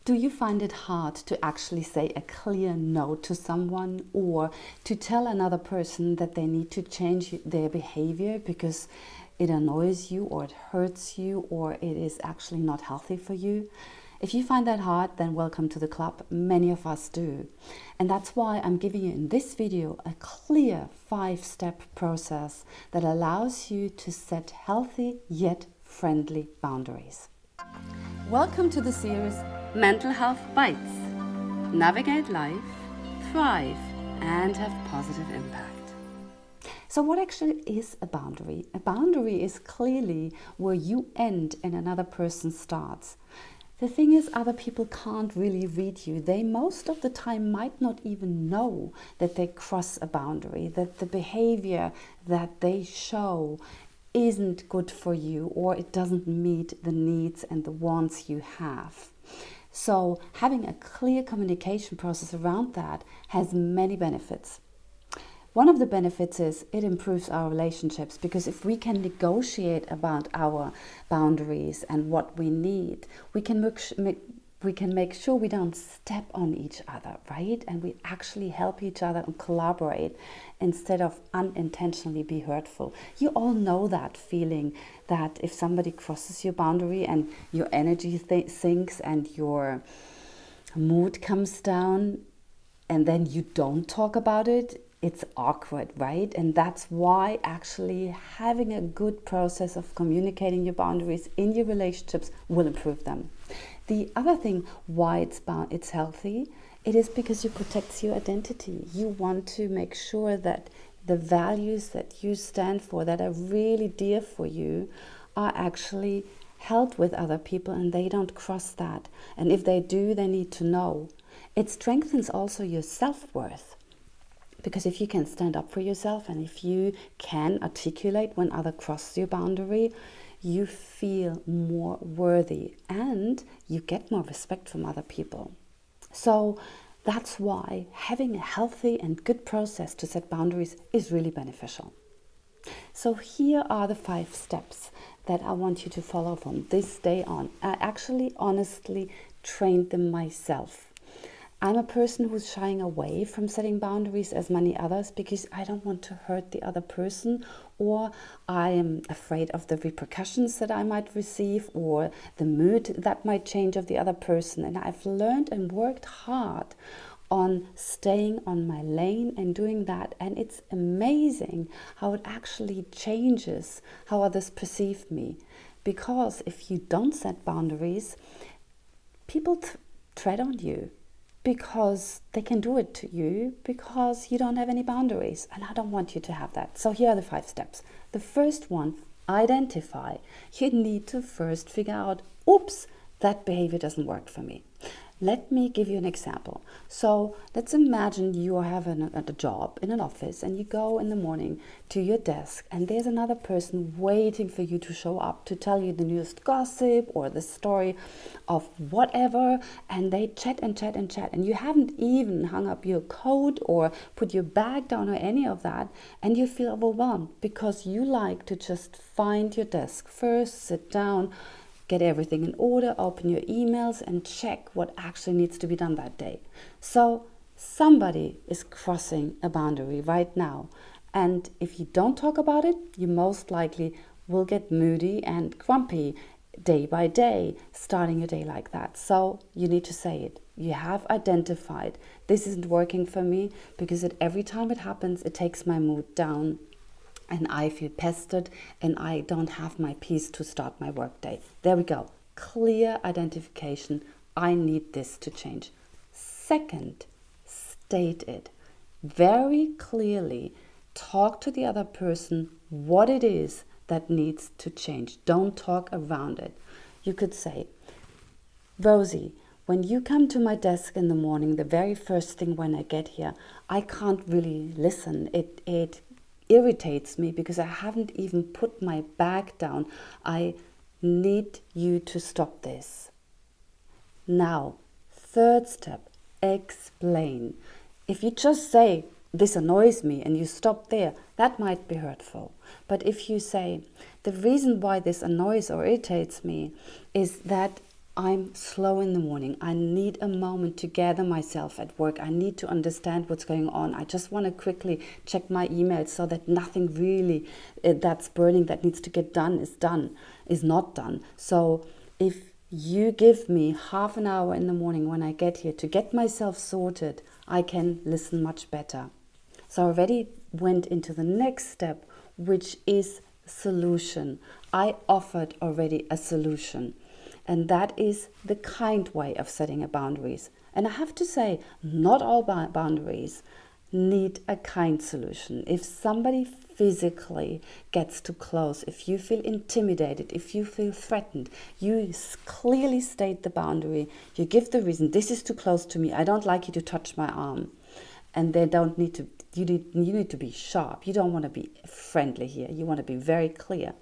Do you find it hard to actually say a clear no to someone, or to tell another person that they need to change their behavior because it annoys you or it hurts you or it is actually not healthy for you? If you find that hard, then welcome to the club. Many of us do. And that's why I'm giving you in this video a clear 5-step process that allows you to set healthy yet friendly boundaries. Welcome to the series Mental Health Bites. Navigate life, thrive, and have positive impact. So what actually is a boundary? A boundary is clearly where you end and another person starts. The thing is, other people can't really read you. They most of the time might not even know that they cross a boundary, that the behavior that they show isn't good for you, or it doesn't meet the needs and the wants you have. So having a clear communication process around that has many benefits. One of the benefits is it improves our relationships, because if we can negotiate about our boundaries and what we need, we can make sure we don't step on each other, right? And we actually help each other and collaborate instead of unintentionally be hurtful. You all know that feeling that if somebody crosses your boundary and your energy sinks and your mood comes down, and then you don't talk about it, it's awkward, right? And that's why actually having a good process of communicating your boundaries in your relationships will improve them. The other thing why it's healthy, it is because it protects your identity. You want to make sure that the values that you stand for, that are really dear for you, are actually held with other people and they don't cross that. And if they do, they need to know. It strengthens also your self-worth. Because if you can stand up for yourself and if you can articulate when others cross your boundary, you feel more worthy and you get more respect from other people. So that's why having a healthy and good process to set boundaries is really beneficial. So here are the 5 steps that I want you to follow from this day on. I actually honestly trained them myself. I'm a person who's shying away from setting boundaries as many others because I don't want to hurt the other person, or I am afraid of the repercussions that I might receive or the mood that might change of the other person. And I've learned and worked hard on staying on my lane and doing that. And it's amazing how it actually changes how others perceive me. Because if you don't set boundaries, people tread on you. Because they can do it to you because you don't have any boundaries. And I don't want you to have that. So here are the 5 steps. The first one, identify. You need to first figure out, oops, that behavior doesn't work for me. Let me give you an example. So let's imagine you have a job in an office and you go in the morning to your desk and there's another person waiting for you to show up to tell you the newest gossip or the story of whatever, and they chat and chat and chat and you haven't even hung up your coat or put your bag down or any of that, and you feel overwhelmed because you like to just find your desk first, sit down, get everything in order, open your emails and check what actually needs to be done that day. So somebody is crossing a boundary right now. And if you don't talk about it, you most likely will get moody and grumpy day by day, starting your day like that. So you need to say it. You have identified, this isn't working for me because every time it happens, it takes my mood down. And I feel pestered and I don't have my peace to start my workday. There we go. Clear identification. I need this to change. Second, state it very clearly. Talk to the other person what it is that needs to change. Don't talk around it. You could say, Rosie, when you come to my desk in the morning, the very first thing when I get here, I can't really listen. It irritates me because I haven't even put my bag down. I need you to stop this. Now, third step, explain. If you just say, this annoys me, and you stop there, that might be hurtful. But if you say, the reason why this annoys or irritates me is that I'm slow in the morning. I need a moment to gather myself at work. I need to understand what's going on. I just want to quickly check my emails so that nothing really that's burning that needs to get done, is not done. So if you give me half an hour in the morning when I get here to get myself sorted, I can listen much better. So I already went into the next step, which is solution. I offered already a solution. And that is the kind way of setting a boundaries. And I have to say, not all boundaries need a kind solution. If somebody physically gets too close, if you feel intimidated, if you feel threatened, you clearly state the boundary. You give the reason, this is too close to me. I don't like you to touch my arm. And they don't need to, you need to be sharp. You don't want to be friendly here. You want to be very clear.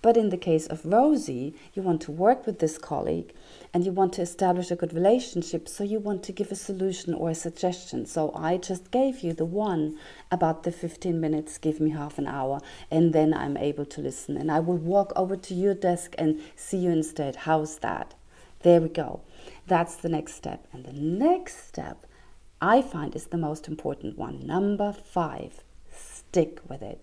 But in the case of Rosie, you want to work with this colleague and you want to establish a good relationship, so you want to give a solution or a suggestion. So I just gave you the one about the 15 minutes, give me half an hour, and then I'm able to listen. And I will walk over to your desk and see you instead. How's that? There we go. That's the next step. And the next step I find is the most important one. Number 5, stick with it.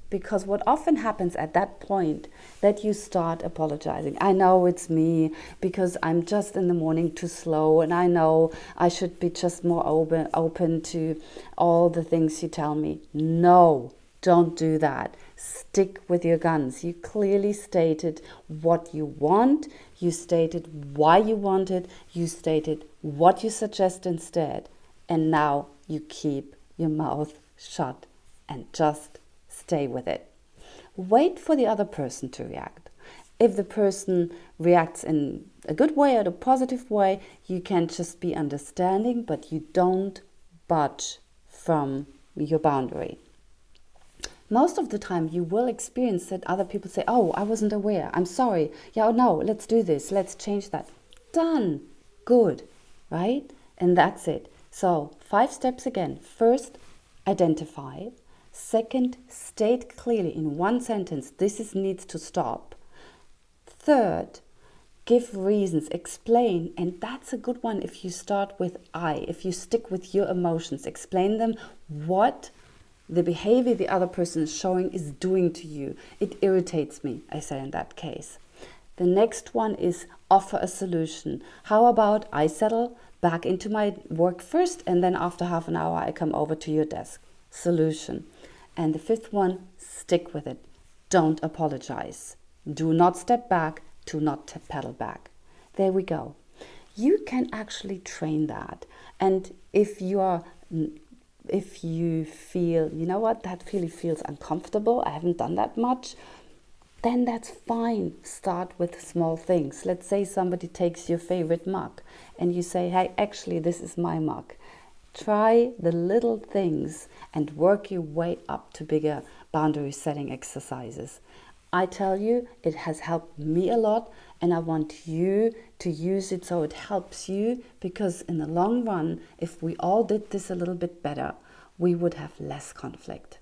Because what often happens at that point, that you start apologizing. I know it's me because I'm just in the morning too slow, and I know I should be just more open to all the things you tell me. No, don't do that. Stick with your guns. You clearly stated what you want. You stated why you want it. You stated what you suggest instead. And now you keep your mouth shut and just stay with it. Wait for the other person to react. If the person reacts in a good way or a positive way, you can just be understanding, but you don't budge from your boundary. Most of the time you will experience that other people say, oh, I wasn't aware, I'm sorry. Yeah, oh, no, let's do this, let's change that. Done. Good, right? And that's it. So 5 steps again. First, identify. Second, state clearly in one sentence, this needs to stop. Third, give reasons, explain, and that's a good one if you start with I, if you stick with your emotions, explain them what the behavior the other person is showing is doing to you. It irritates me, I say in that case. The next one is offer a solution. How about I settle back into my work first, and then after half an hour I come over to your desk. Solution. And the 5th one, stick with it. Don't apologize. Do not step back. Do not pedal back. There we go. You can actually train that. And if you feel, you know what, that really feels uncomfortable, I haven't done that much, then that's fine. Start with small things. Let's say somebody takes your favorite mug and you say, hey, actually, this is my mug. Try the little things and work your way up to bigger boundary setting exercises. I tell you, it has helped me a lot, and I want you to use it so it helps you, because in the long run, if we all did this a little bit better, we would have less conflict.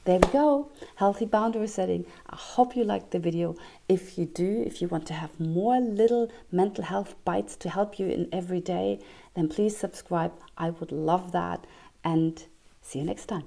There we go, healthy boundary setting. I hope you liked the video. If you do, if you want to have more little mental health bites to help you in every day, then please subscribe. I would love that, and see you next time.